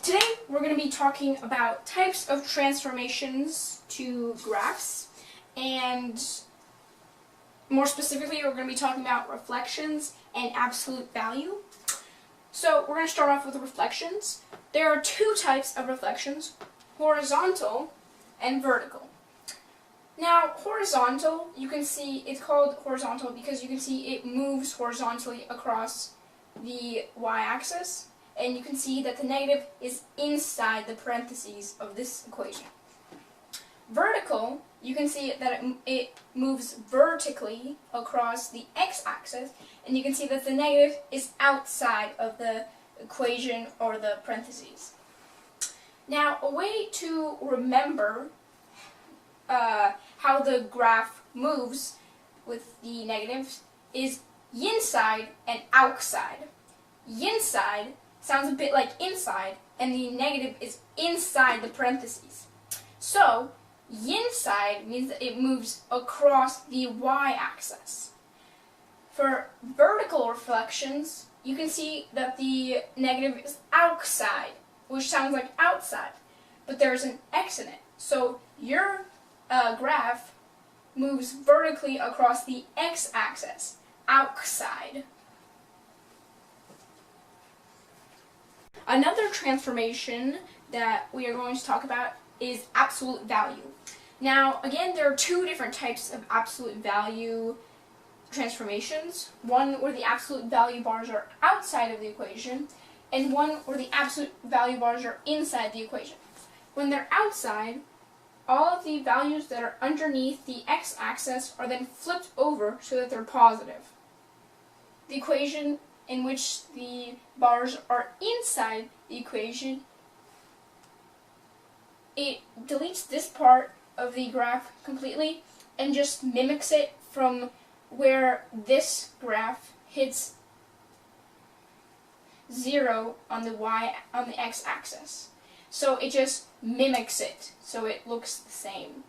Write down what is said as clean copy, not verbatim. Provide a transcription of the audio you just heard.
Today we're going to be talking about types of transformations to graphs, and more specifically we're going to be talking about reflections and absolute value. So we're going to start off with reflections. There are two types of reflections, horizontal and vertical. Now horizontal, you can see it's called horizontal because you can see it moves horizontally across the y-axis. And you can see that the negative is inside the parentheses of this equation. Vertical, you can see that it moves vertically across the x-axis, and you can see that the negative is outside of the equation or the parentheses. Now, a way to remember how the graph moves with the negatives is yin side and outside. Yin side sounds a bit like inside, and the negative is inside the parentheses. So, yin side means that it moves across the y-axis. For vertical reflections, you can see that the negative is outside, which sounds like outside, but there's an x in it. So, your graph moves vertically across the x-axis, outside. Another transformation that we are going to talk about is absolute value. Now, again, there are two different types of absolute value transformations. One where the absolute value bars are outside of the equation, and one where the absolute value bars are inside the equation. When they're outside, all of the values that are underneath the x-axis are then flipped over so that they're positive. The equation in which the bars are inside the equation, it deletes this part of the graph completely and just mimics it from where this graph hits 0 on the x-axis. So it just mimics it so it looks the same.